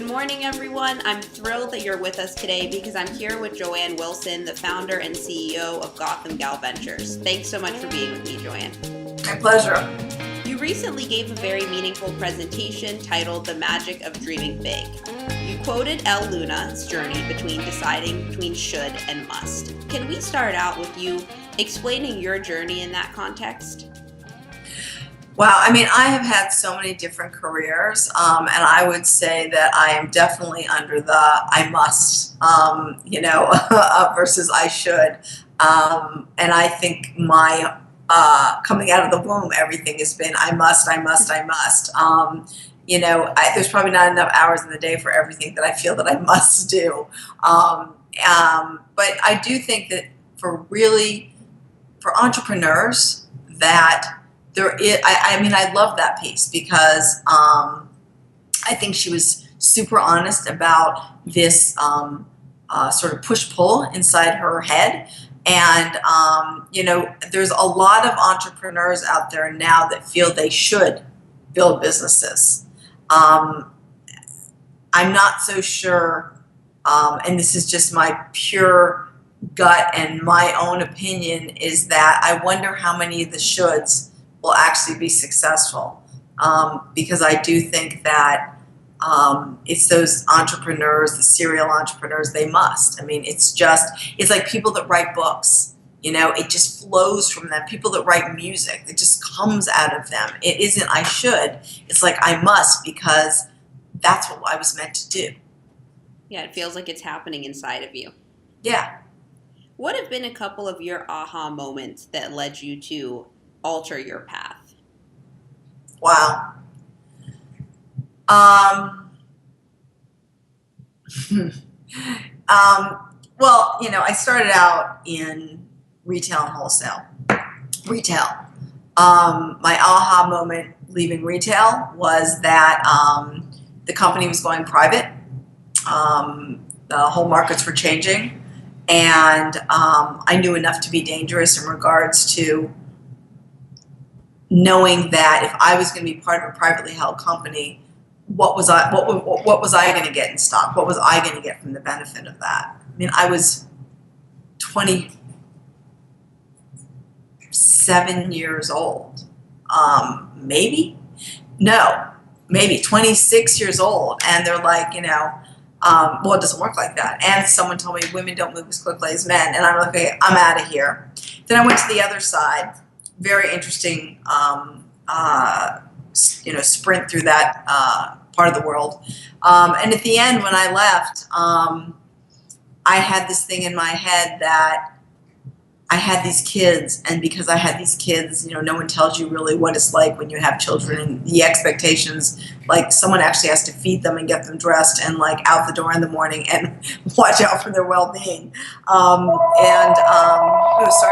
morning, everyone. I'm thrilled that you're with us today because I'm here with Joanne Wilson, the founder and CEO of Gotham Gal Ventures. Thanks so much for being with me, Joanne. My pleasure. You recently gave a very meaningful presentation titled The Magic of Dreaming Big. You quoted El Luna's journey between deciding between should and must. Can we start out with you explaining your journey in that context? Wow, I have had so many different careers, and I would say that I am definitely under the I must, versus I should. And I think my coming out of the womb, everything has been I must. There's probably not enough hours in the day for everything that I feel that I must do. But I do think that for entrepreneurs that there is, I love that piece because I think she was super honest about this sort of push-pull inside her head. And, there's a lot of entrepreneurs out there now that feel they should build businesses. I'm not so sure, and this is just my pure gut and my own opinion, is that I wonder how many of the shoulds will actually be successful, because I do think that it's those entrepreneurs, the serial entrepreneurs, they must. It's like people that write books, it just flows from them. People that write music, it just comes out of them. It isn't I should, it's like I must, because that's what I was meant to do. Yeah, it feels like it's happening inside of you. Yeah. What have been a couple of your aha moments that led you to alter your path? Wow. I started out in retail and wholesale. Retail. My aha moment leaving retail was that the company was going private. The whole markets were changing. And I knew enough to be dangerous in regards to knowing that if I was going to be part of a privately held company, what was I going to get in stock? What was I going to get from the benefit of that? I was 27 years old, maybe 26 years old, and they're like, it doesn't work like that. And someone told me women don't move as quickly as men, and I'm like, okay, I'm out of here. Then I went to the other side. Very interesting, sprint through that part of the world. And at the end, when I left, I had this thing in my head that I had these kids, and because I had these kids, no one tells you really what it's like when you have children, and the expectations, like someone actually has to feed them and get them dressed and like out the door in the morning and watch out for their well-being. Sorry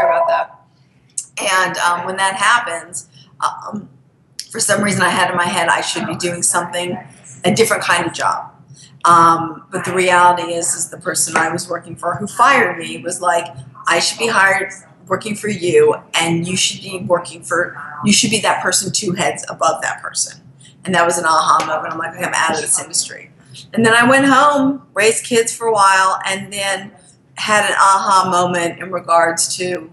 about that. And when that happens, for some reason I had in my head I should be doing a different kind of job. But the reality is the person I was working for who fired me was like, I should be hired working for you, and you should be that person 2 heads above that person. And that was an aha moment. I'm like, okay, I'm out of this industry. And then I went home, raised kids for a while, and then had an aha moment in regards to,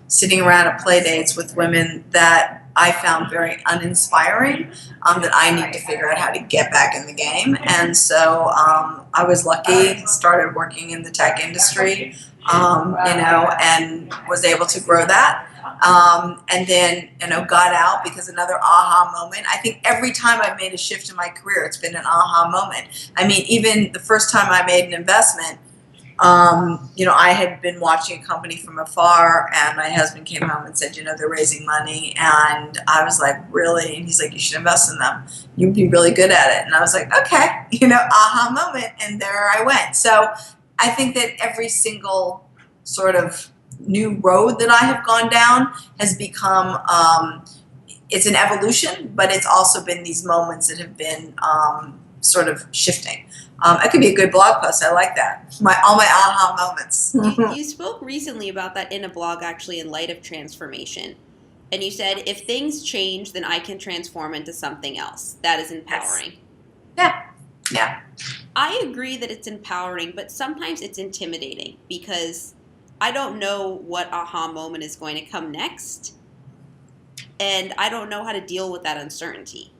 sitting around at play dates with women that I found very uninspiring, that I need to figure out how to get back in the game. And so I was lucky, started working in the tech industry, and was able to grow that. And then, got out because another aha moment. I think every time I've made a shift in my career, it's been an aha moment. Even the first time I made an investment, I had been watching a company from afar, and my husband came home and said, they're raising money. And I was like, really? And he's like, you should invest in them. You'd be really good at it. And I was like, okay, aha moment. And there I went. So I think that every single sort of new road that I have gone down has become, it's an evolution, but it's also been these moments that have been sort of shifting. It could be a good blog post. I like that. All my aha moments. You spoke recently about that in a blog, actually, in Light of Transformation. And you said, if things change, then I can transform into something else. That is empowering. Yes. Yeah. Yeah. I agree that it's empowering, but sometimes it's intimidating because I don't know what aha moment is going to come next, and I don't know how to deal with that uncertainty.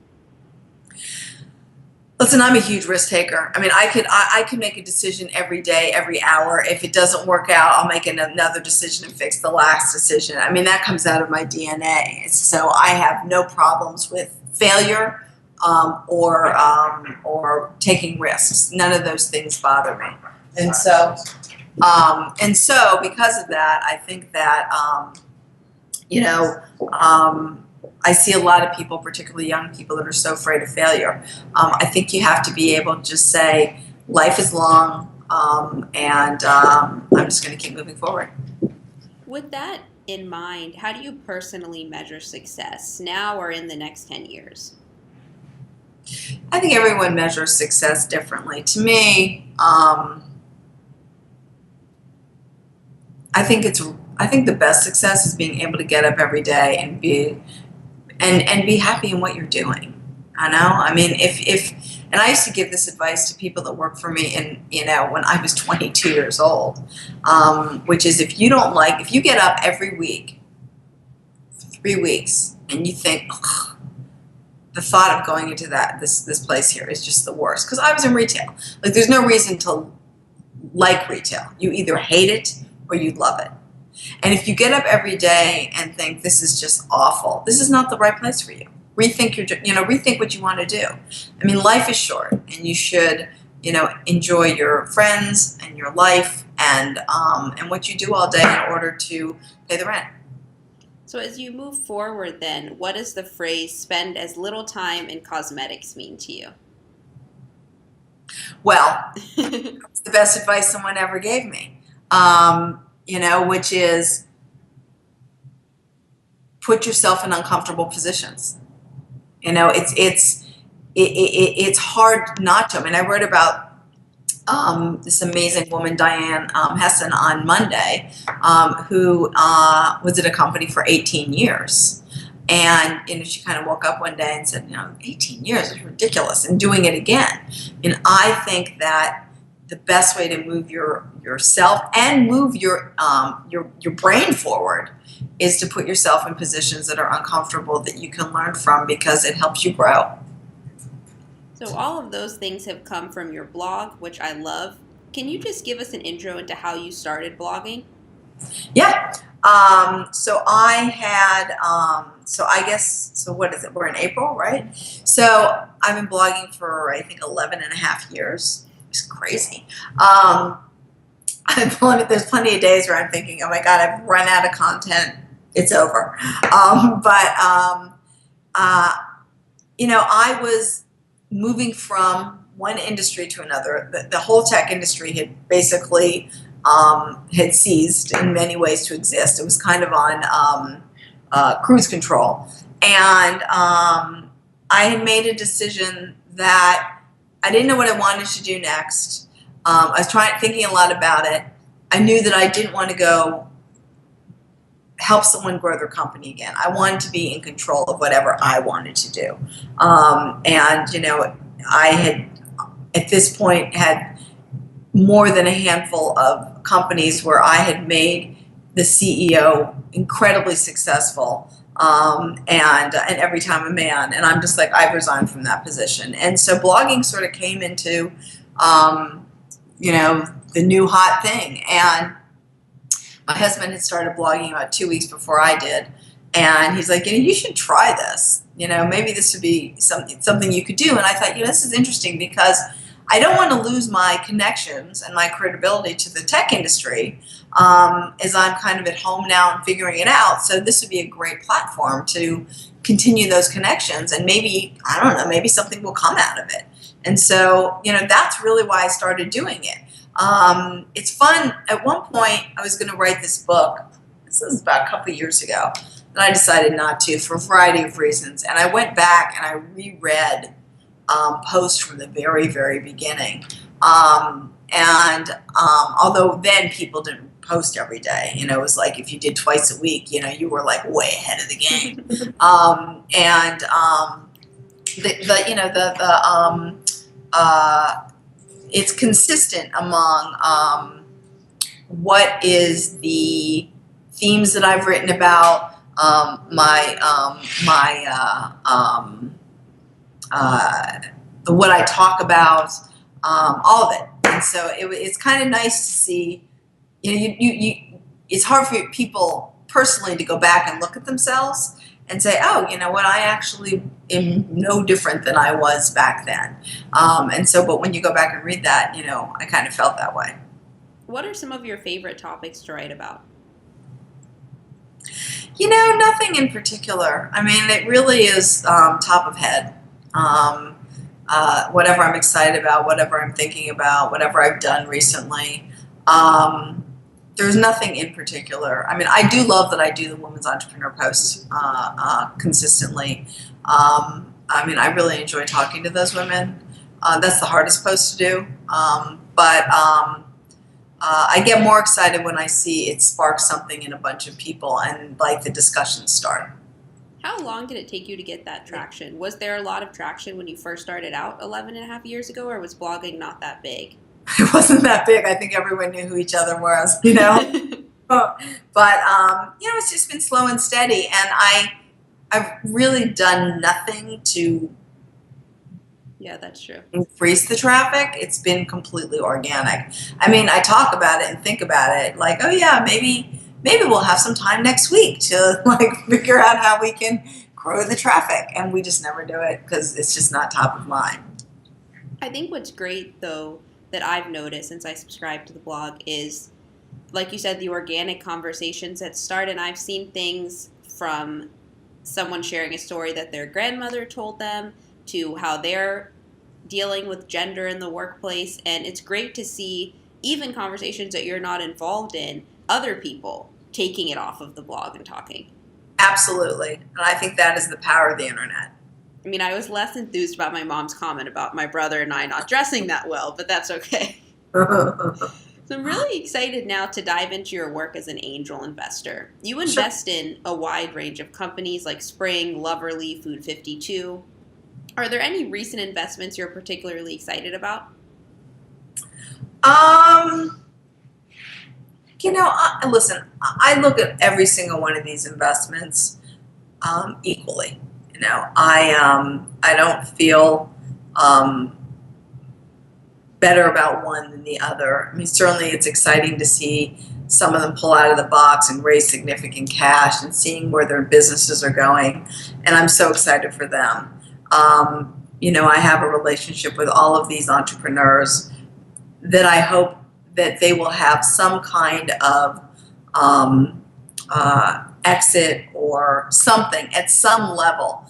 Listen, I'm a huge risk taker. I mean, I could make a decision every day, every hour. If it doesn't work out, I'll make another decision and fix the last decision. I mean, that comes out of my DNA. So I have no problems with failure, or taking risks. None of those things bother me. And so because of that, I think that you know. I see a lot of people, particularly young people, that are so afraid of failure. I think you have to be able to just say, life is long, and I'm just going to keep moving forward. With that in mind, how do you personally measure success now or in the next 10 years? I think everyone measures success differently. To me, I think the best success is being able to get up every day and be happy in what you're doing. I know. I mean, and I used to give this advice to people that work for me, when I was 22 years old, which is if you get up every week for 3 weeks and you think, ugh, the thought of going into this place here is just the worst. Because I was in retail. Like, there's no reason to like retail. You either hate it or you love it. And if you get up every day and think this is just awful, this is not the right place for you. Rethink what you want to do. I mean, life is short, and you should, enjoy your friends and your life and what you do all day in order to pay the rent. So as you move forward then, what does the phrase spend as little time in cosmetics mean to you? Well, it's the best advice someone ever gave me. Which is put yourself in uncomfortable positions. It's hard not to. I mean, I wrote about this amazing woman, Diane Hessen, on Monday, who was at a company for 18 years. And, she kind of woke up one day and said, 18 years is ridiculous, and doing it again. And I think that the best way to move yourself and move your brain forward is to put yourself in positions that are uncomfortable that you can learn from, because it helps you grow. So all of those things have come from your blog, which I love. Can you just give us an intro into how you started blogging? Yeah. What is it? We're in April, right? So I've been blogging for, I think, 11 and a half years. It's crazy. There's plenty of days where I'm thinking, oh my God, I've run out of content. It's over. I was moving from one industry to another. The whole tech industry had basically had ceased in many ways to exist. It was kind of on cruise control. And I had made a decision that I didn't know what I wanted to do next. I was thinking a lot about it. I knew that I didn't want to go help someone grow their company again. I wanted to be in control of whatever I wanted to do. I had, at this point, had more than a handful of companies where I had made the CEO incredibly successul, and every time a man. And I'm just like, I've resigned from that position. And so blogging sort of came into, the new hot thing. And my husband had started blogging about 2 weeks before I did. And he's like, you should try this. Maybe this would be something you could do. And I thought, this is interesting, because I don't want to lose my connections and my credibility to the tech industry, as I'm kind of at home now and figuring it out. So this would be a great platform to continue those connections, and maybe, I don't know, maybe something will come out of it. And so, that's really why I started doing it. It's fun. At one point, I was going to write this book. This was about a couple of years ago, and I decided not to, for a variety of reasons. And I went back and I reread posts from the very, very beginning. Although then people didn't post every day, it was like if you did twice a week, you were like way ahead of the game. it's consistent among what is the themes that I've written about, what I talk about, all of it. And so it's kind of nice to see. It's hard for people personally to go back and look at themselves and say, oh, you know what, I actually am no different than I was back then. But when you go back and read that, I kind of felt that way. What are some of your favorite topics to write about? Nothing in particular. I mean, it really is top of head. Whatever I'm excited about, whatever I'm thinking about, whatever I've done recently. There's nothing in particular. I mean, I do love that I do the Women's Entrepreneur Post consistently. I really enjoy talking to those women. That's the hardest post to do. I get more excited when I see it spark something in a bunch of people and the discussions start. How long did it take you to get that traction? Was there a lot of traction when you first started out 11 and a half years ago, or was blogging not that big? It wasn't that big. I think everyone knew who each other was, But it's just been slow and steady, and I've really done nothing to that's true. increase the traffic. It's been completely organic. I mean, I talk about it and think about it like, oh yeah, maybe we'll have some time next week to figure out how we can grow the traffic, and we just never do it because it's just not top of mind. I think what's great though that I've noticed since I subscribed to the blog is, like you said, the organic conversations that start, and I've seen things from someone sharing a story that their grandmother told them to how they're dealing with gender in the workplace, and it's great to see even conversations that you're not involved in, other people taking it off of the blog and talking. Absolutely. And I think that is the power of the internet. I mean, I was less enthused about my mom's comment about my brother and I not dressing that well, but that's okay. So I'm really excited now to dive into your work as an angel investor. You invest in a wide range of companies like Spring, Loverly, Food 52. Are there any recent investments you're particularly excited about? Listen, I look at every single one of these investments equally. I don't feel better about one than the other. I mean, certainly it's exciting to see some of them pull out of the box and raise significant cash and seeing where their businesses are going. And I'm so excited for them. I have a relationship with all of these entrepreneurs that I hope that they will have some kind of exit or something at some level.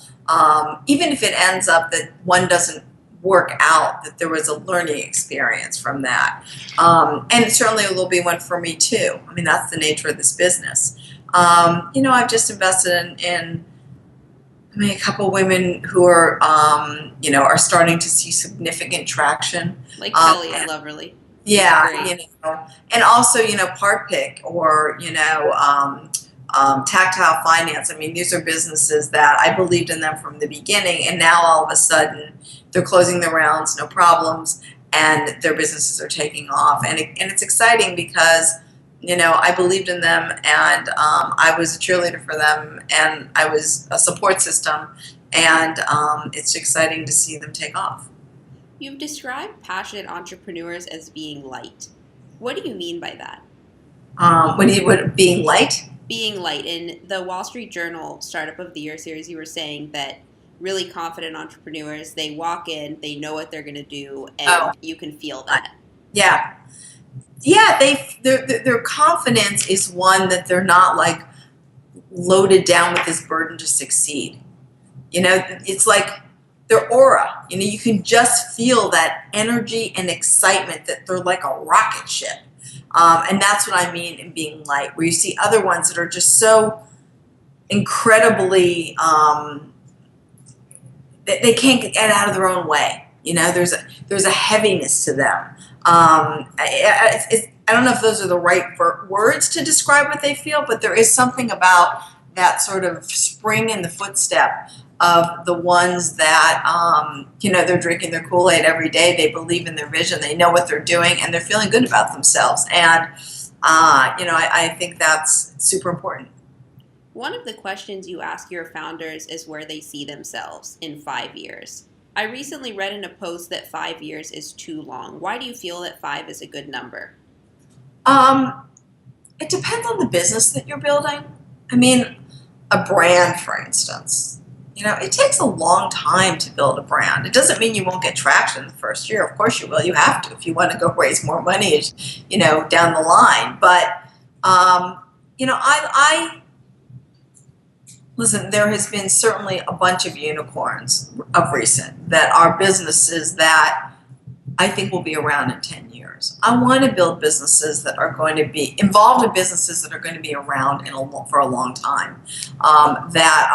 Even if it ends up that one doesn't work out, that there was a learning experience from that. And certainly it will be one for me too. I mean, that's the nature of this business. I've just invested in a couple women who are, are starting to see significant traction. Like Kelly and Loverly. Yeah, and also, Part Pick or, Tactile Finance. I mean, these are businesses that I believed in them from the beginning, and now all of a sudden they're closing their rounds, no problems, and their businesses are taking off. And it's exciting because, I believed in them, and I was a cheerleader for them, and I was a support system, and it's exciting to see them take off. You've described passionate entrepreneurs as being light. What do you mean by that? Being light? Being light. In the Wall Street Journal Startup of the Year series, you were saying that really confident entrepreneurs, they walk in, they know what they're going to do, and you can feel that. Yeah. Yeah, their confidence is one that they're not loaded down with this burden to succeed. It's like their aura. You can just feel that energy and excitement, that they're like a rocket ship. And that's what I mean in being light, where you see other ones that are just so incredibly, they can't get out of their own way. There's a heaviness to them. I don't know if those are the right words to describe what they feel, but there is something about that sort of spring in the footstep of the ones that, they're drinking their Kool-Aid every day. They believe in their vision. They know what they're doing, and they're feeling good about themselves. And, I think that's super important. One of the questions you ask your founders is where they see themselves in 5 years. I recently read in a post that 5 years is too long. Why do you feel that 5 is a good number? It depends on the business that you're building. I mean, a brand, for instance, it takes a long time to build a brand. It doesn't mean you won't get traction the first year. Of course you will. You have to if you want to go raise more money, down the line. But, listen, there has been certainly a bunch of unicorns of recent that are businesses that I think will be around in 10 years. I want to build businesses that are going to be involved in businesses that are going to be around for a long time, that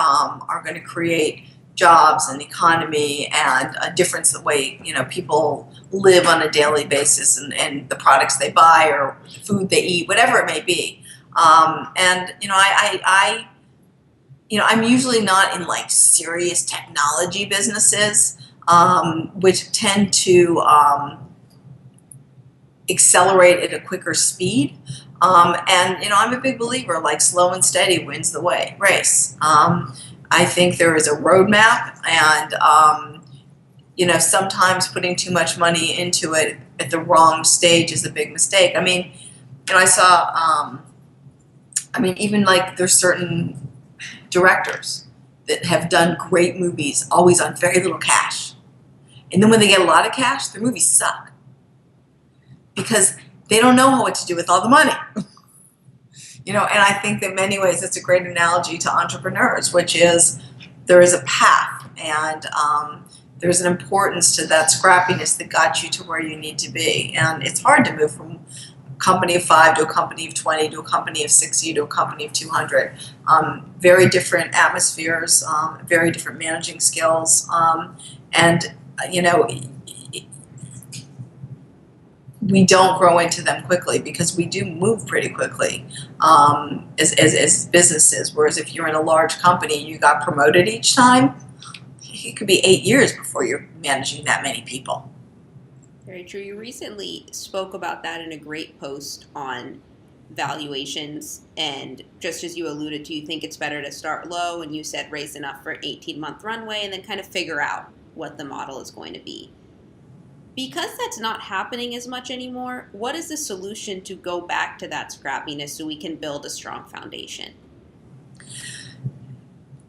are going to create jobs and economy and a difference in the way, people live on a daily basis and the products they buy or the food they eat, whatever it may be. I'm usually not in like serious technology businesses, which tend to accelerate at a quicker speed. I'm a big believer, like slow and steady wins the race. I think there is a roadmap, and sometimes putting too much money into it at the wrong stage is a big mistake. I mean, I saw, even like there's certain directors that have done great movies, always on very little cash. And then when they get a lot of cash, their movies suck because they don't know what to do with all the money. And I think that in many ways it's a great analogy to entrepreneurs, which is there is a path, and there's an importance to that scrappiness that got you to where you need to be. And it's hard to move from a company of 5 to a company of 20 to a company of 60 to a company of 200. Very different atmospheres, very different managing skills. We don't grow into them quickly because we do move pretty quickly as businesses. Whereas if you're in a large company, you got promoted each time, it could be 8 years before you're managing that many people. Very true. You recently spoke about that in a great post on valuations, and just as you alluded to, you think it's better to start low, and you said raise enough for an 18-month runway and then kind of figure out what the model is going to be. Because that's not happening as much anymore, what is the solution to go back to that scrappiness so we can build a strong foundation?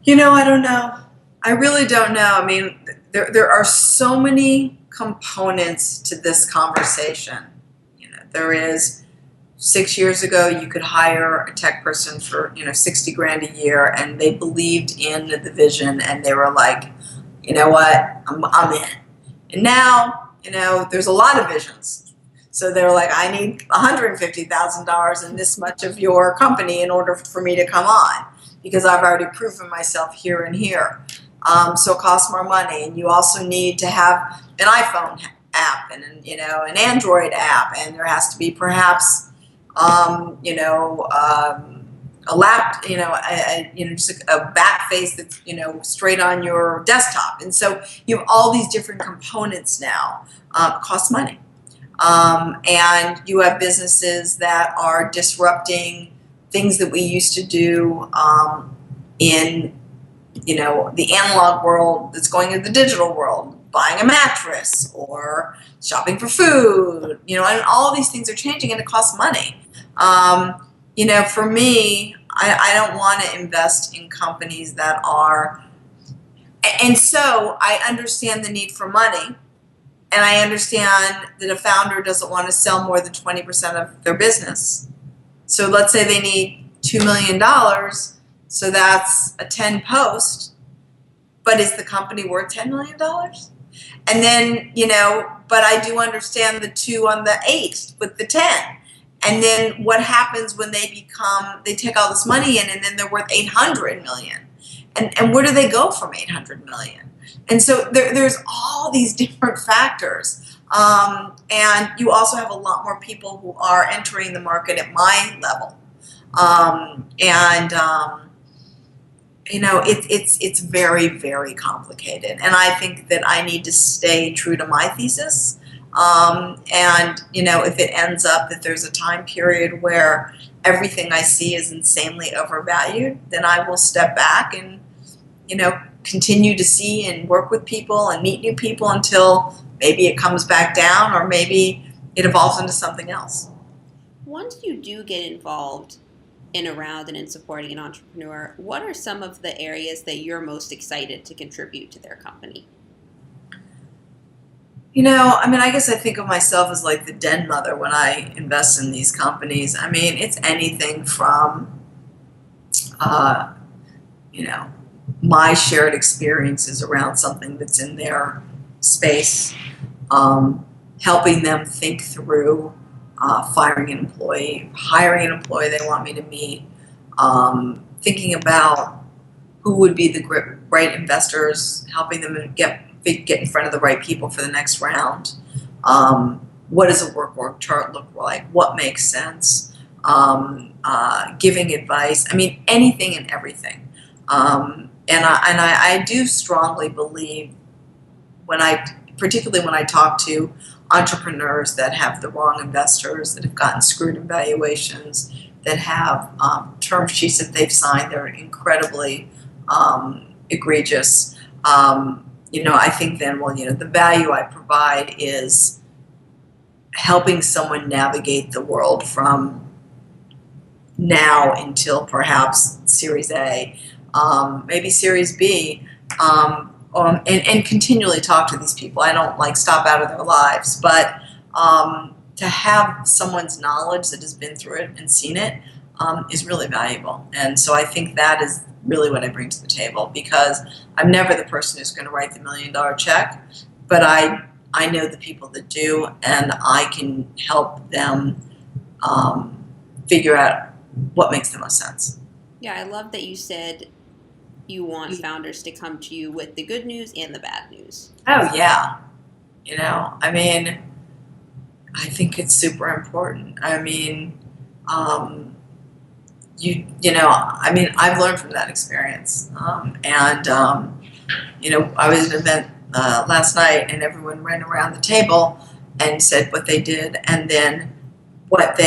I don't know. I really don't know. I mean, there are so many components to this conversation. There is 6 years ago, you could hire a tech person for, $60,000 a year, and they believed in the vision, and they were like, you know what, I'm in. And now, there's a lot of visions. So they're like, I need $150,000 in this much of your company in order for me to come on, because I've already proven myself here and here. So it costs more money, and you also need to have an iPhone app and an Android app, and there has to be perhaps a lap, just a back face that's straight on your desktop. And so you have all these different components now. It costs money, and you have businesses that are disrupting things that we used to do in the analog world that's going into the digital world, buying a mattress or shopping for food, and all these things are changing, and it costs money. For me, I don't want to invest in companies that are, and so I understand the need for money, and I understand that a founder doesn't want to sell more than 20% of their business. So let's say they need $2 million, so that's a 10 post, but is the company worth $10 million? And then, but I do understand the 2 on the 8 with the 10. And then what happens when they take all this money in, and then they're worth 800 million? And where do they go from 800 million? And so there's all these different factors. And you also have a lot more people who are entering the market at my level. it's very, very complicated, and I think that I need to stay true to my thesis. And if it ends up that there's a time period where everything I see is insanely overvalued, then I will step back and continue to see and work with people and meet new people until maybe it comes back down, or maybe it evolves into something else. Once you do get involved in around and in supporting an entrepreneur, what are some of the areas that you're most excited to contribute to their company? I guess I think of myself as like the den mother when I invest in these companies. It's anything from, uh, my shared experiences around something that's in their space, helping them think through firing an employee, hiring an employee they want me to meet, thinking about who would be the right investors, helping them get in front of the right people for the next round. What does a work chart look like? What makes sense? Giving advice. Anything and everything. And I do strongly believe particularly when I talk to entrepreneurs that have the wrong investors, that have gotten screwed in valuations, that have term sheets that they've signed that are incredibly egregious. I think then, the value I provide is helping someone navigate the world from now until perhaps Series A, maybe Series B, and continually talk to these people. I don't stop out of their lives, but to have someone's knowledge that has been through it and seen it is really valuable. And so I think that is really what I bring to the table, because I'm never the person who's going to write the $1 million check, but I know the people that do, and I can help them figure out what makes the most sense. Yeah, I love that you said you want founders to come to you with the good news and the bad news. Oh, yeah. I think it's super important. I've learned from that experience. I was at an event last night, and everyone ran around the table and said what they did, and then what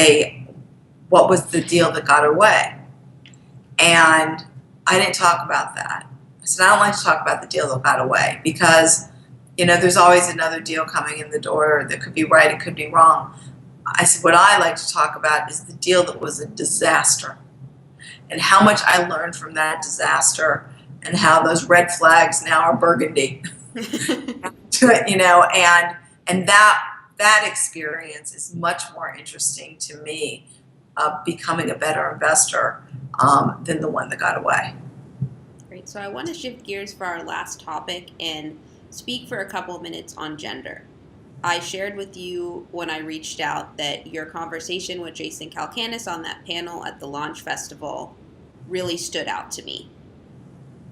was the deal that got away. And I didn't talk about that. I said, I don't like to talk about the deal that got away, because there's always another deal coming in the door that could be right, it could be wrong. I said, what I like to talk about is the deal that was a disaster, and how much I learned from that disaster, and how those red flags now are burgundy. And that experience is much more interesting to me, becoming a better investor, than the one that got away. Great. So I want to shift gears for our last topic and speak for a couple of minutes on gender. I shared with you when I reached out that your conversation with Jason Calacanis on that panel at the Launch Festival really stood out to me.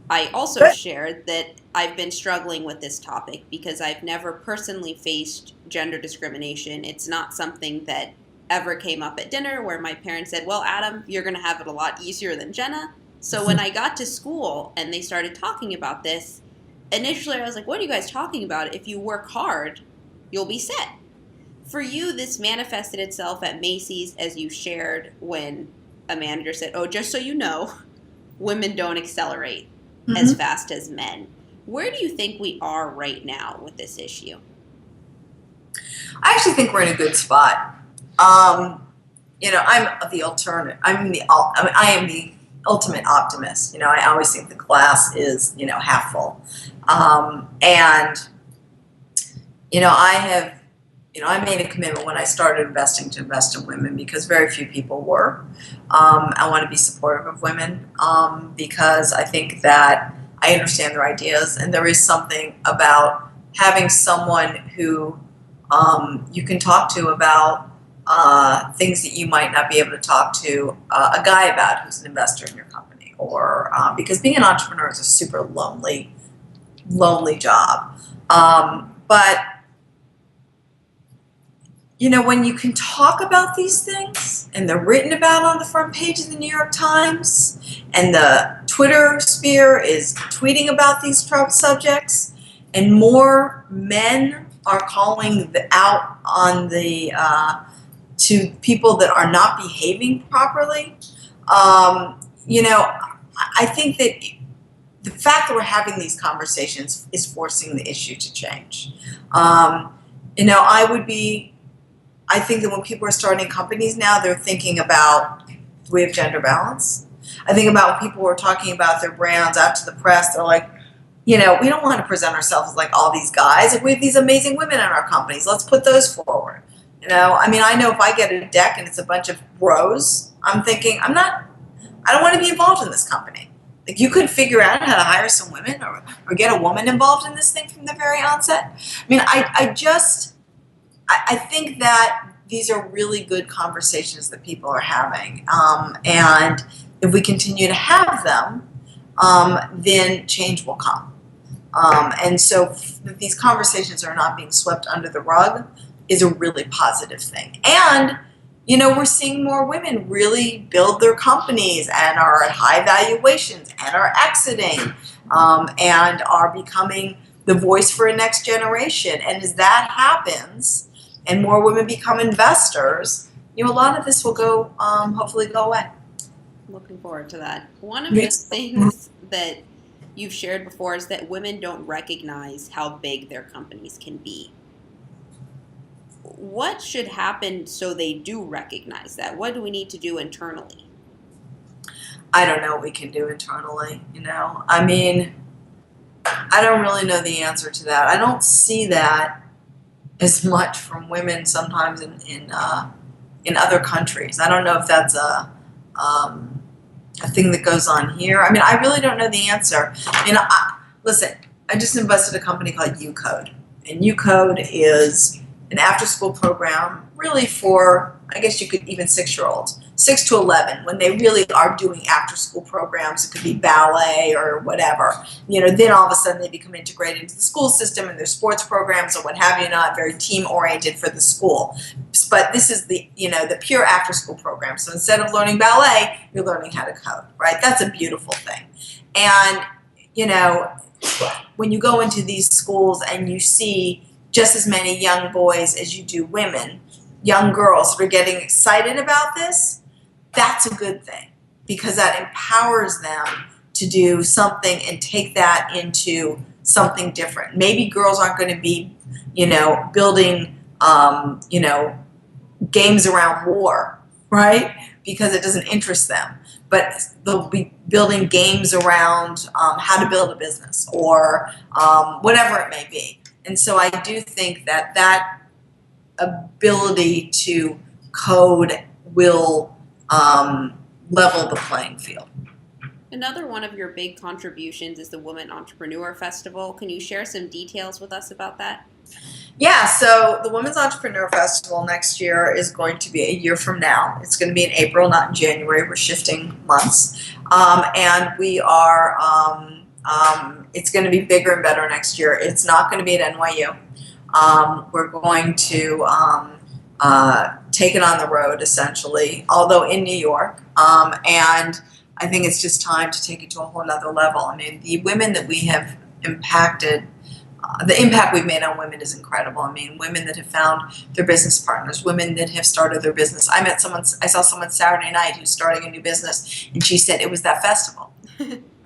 I also shared that I've been struggling with this topic because I've never personally faced gender discrimination. It's not something that ever came up at dinner where my parents said, well, Adam, you're going to have it a lot easier than Jenna. So when I got to school and they started talking about this, initially I was like, what are you guys talking about? If you work hard, you'll be set. For you, this manifested itself at Macy's, as you shared, when a manager said, oh, just so you know, women don't accelerate as fast as men. Where do you think we are right now with this issue? I actually think we're in a good spot. I'm the alternate. I am the ultimate optimist. I always think the glass is, half full. I made a commitment when I started investing to invest in women, because very few people were. I want to be supportive of women, because I think that I understand their ideas, and there is something about having someone who you can talk to about things that you might not be able to talk to a guy about who's an investor in your company, or because being an entrepreneur is a super lonely job. But when you can talk about these things and they're written about on the front page of the New York Times and the Twitter sphere is tweeting about these subjects and more men are calling out on the to people that are not behaving properly, I think that the fact that we're having these conversations is forcing the issue to change. I think that when people are starting companies now, they're thinking about, do we have gender balance? I think about when people are talking about their brands out to the press, they're like, we don't want to present ourselves as like all these guys. Like, we have these amazing women in our companies. Let's put those forward. I know if I get a deck and it's a bunch of bros, I'm thinking, I don't want to be involved in this company. Like, you could figure out how to hire some women or get a woman involved in this thing from the very outset. I think that these are really good conversations that people are having. And if we continue to have them, then change will come. And so that these conversations are not being swept under the rug is a really positive thing. And, we're seeing more women really build their companies and are at high valuations and are exiting and are becoming the voice for a next generation. And as that happens and more women become investors, a lot of this will go, hopefully go away. Looking forward to that. One of the things that you've shared before is that women don't recognize how big their companies can be. What should happen so they do recognize that? What do we need to do internally? I don't know what we can do internally, I don't really know the answer to that. I don't see that as much from women sometimes in other countries. I don't know if that's a thing that goes on here. I really don't know the answer. Listen, I just invested in a company called UCode. And UCode is an after-school program really for, I guess you could even 6-year-olds, 6 to 11, when they really are doing after-school programs. It could be ballet or whatever. Then all of a sudden they become integrated into the school system and their sports programs or what have you, not very team-oriented for the school. But this is the pure after-school program. So instead of learning ballet, you're learning how to code, right? That's a beautiful thing. And, when you go into these schools and you see just as many young boys as you do women, young girls that are getting excited about this, that's a good thing because that empowers them to do something and take that into something different. Maybe girls aren't going to be, building, games around war, right? Because it doesn't interest them. But they'll be building games around how to build a business or whatever it may be. And so I do think that ability to code will level the playing field. Another one of your big contributions is the Women Entrepreneur Festival. Can you share some details with us about that? Yeah, so the Women's Entrepreneur Festival next year is going to be a year from now. It's going to be in April, not in January. We're shifting months. And we are, it's going to be bigger and better next year. It's not going to be at NYU. We're going to take it on the road, essentially, although in New York. And I think it's just time to take it to a whole nother level. The women that we have impacted, the impact we've made on women is incredible. Women that have found their business partners, women that have started their business. I saw someone Saturday night who's starting a new business, and she said it was that festival.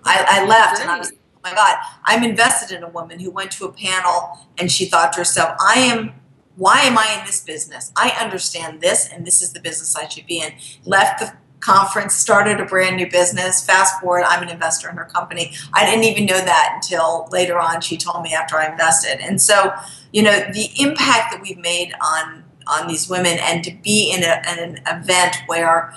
I left and I was, oh my God, I'm invested in a woman who went to a panel and she thought to herself, why am I in this business? I understand this, and this is the business I should be in. Left the conference, started a brand new business. Fast forward, I'm an investor in her company. I didn't even know that until later on. She told me after I invested. And so, the impact that we've made on these women, and to be in an event where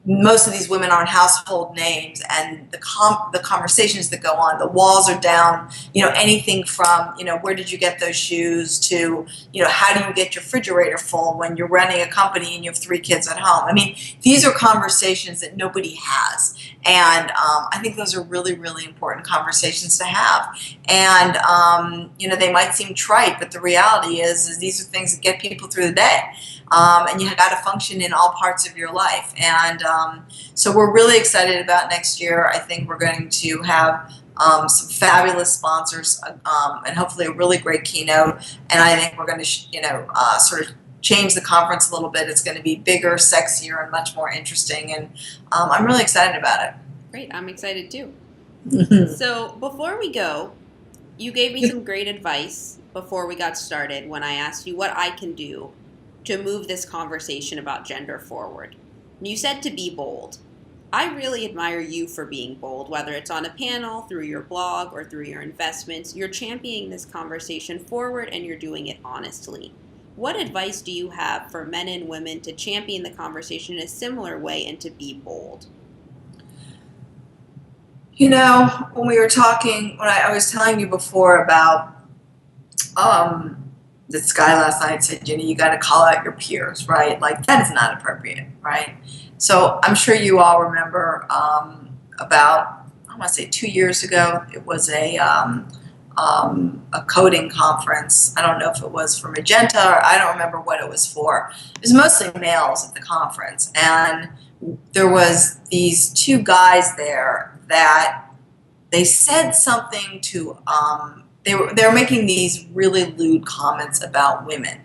most of these women aren't household names, and the conversations that go on, the walls are down, anything from, where did you get those shoes to, how do you get your refrigerator full when you're running a company and you have 3 kids at home? I mean, these are conversations that nobody has. And I think those are really, really important conversations to have. And, they might seem trite, but the reality is these are things that get people through the day. And you got to function in all parts of your life. And so we're really excited about next year. I think we're going to have some fabulous sponsors and hopefully a really great keynote. And I think we're going to, sort of change the conference a little bit. It's going to be bigger, sexier, and much more interesting. And I'm really excited about it. Great. I'm excited too. So before we go, you gave me some great advice before we got started when I asked you what I can do to move this conversation about gender forward. And you said to be bold. I really admire you for being bold, whether it's on a panel, through your blog, or through your investments. You're championing this conversation forward and you're doing it honestly. What advice do you have for men and women to champion the conversation in a similar way and to be bold? When we were talking, when I was telling you before about this guy last night said, you got to call out your peers, right? Like, that is not appropriate, right? So I'm sure you all remember about, I want to say 2 years ago, it was a coding conference. I don't know if it was for Magenta or I don't remember what it was for. It was mostly males at the conference. And there was these 2 guys there that they said something to, they were making these really lewd comments about women.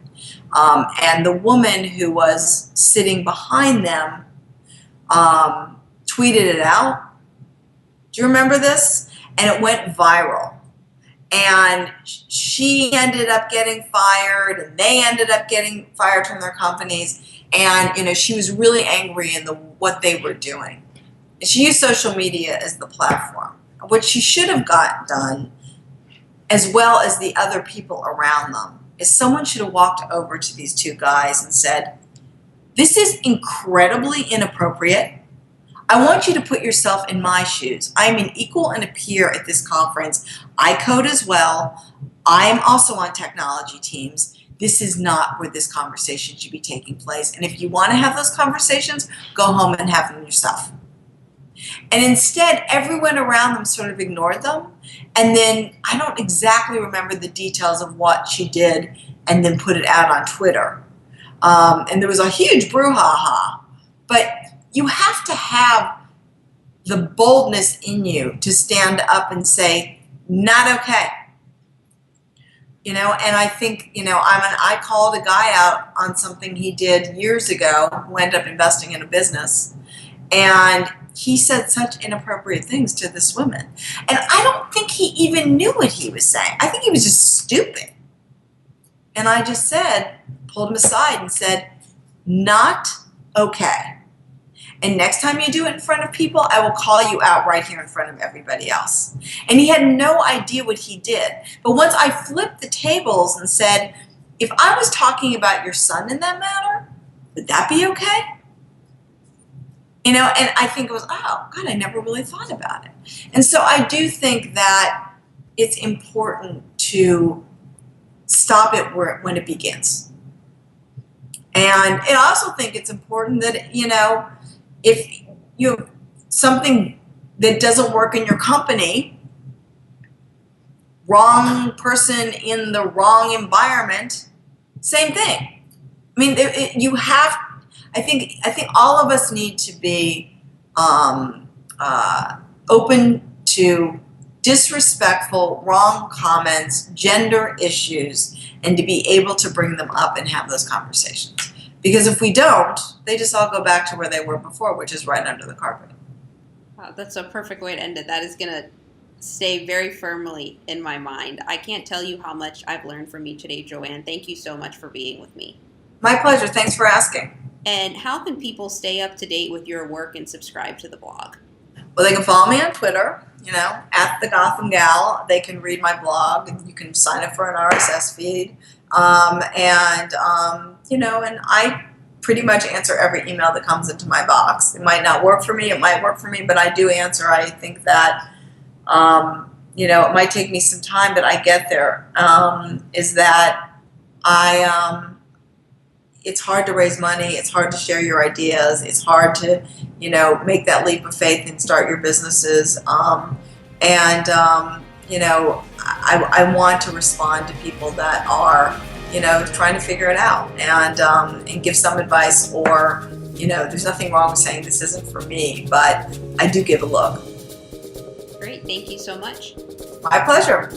And the woman who was sitting behind them tweeted it out. Do you remember this? And it went viral. And she ended up getting fired, and they ended up getting fired from their companies. And, she was really angry in what they were doing. And she used social media as the platform. What she should have got done, as well as the other people around them, is someone should have walked over to these 2 guys and said, this is incredibly inappropriate. I want you to put yourself in my shoes. I'm an equal and a peer at this conference. I code as well. I'm also on technology teams. This is not where this conversation should be taking place. And if you want to have those conversations, go home and have them yourself. And instead, everyone around them sort of ignored them. And then I don't exactly remember the details of what she did and then put it out on Twitter. And there was a huge brouhaha. But you have to have the boldness in you to stand up and say, not okay. And I think, I called a guy out on something he did years ago who ended up investing in a business. And he said such inappropriate things to this woman. And I don't think he even knew what he was saying. I think he was just stupid. And I just pulled him aside and said, not okay. And next time you do it in front of people, I will call you out right here in front of everybody else. And he had no idea what he did. But once I flipped the tables and said, if I was talking about your son in that matter, would that be okay? And I think it was, oh, God, I never really thought about it. And so I do think that it's important to stop it when it begins. And I also think it's important that, if you have something that doesn't work in your company, wrong person in the wrong environment, same thing. I mean, I think all of us need to be open to disrespectful, wrong comments, gender issues, and to be able to bring them up and have those conversations. Because if we don't, they just all go back to where they were before, which is right under the carpet. Wow, that's a perfect way to end it. That is going to stay very firmly in my mind. I can't tell you how much I've learned from you today, Joanne. Thank you so much for being with me. My pleasure. Thanks for asking. And how can people stay up to date with your work and subscribe to the blog? Well, they can follow me on Twitter, at the Gotham Gal. They can read my blog, and you can sign up for an RSS feed. And I pretty much answer every email that comes into my box. It might not work for me, it might work for me, but I do answer. I think that, it might take me some time, but I get there. Is that it's hard to raise money, it's hard to share your ideas, it's hard to, make that leap of faith and start your businesses. I want to respond to people that are, trying to figure it out and give some advice, or, there's nothing wrong with saying this isn't for me, but I do give a look. Great, thank you so much. My pleasure.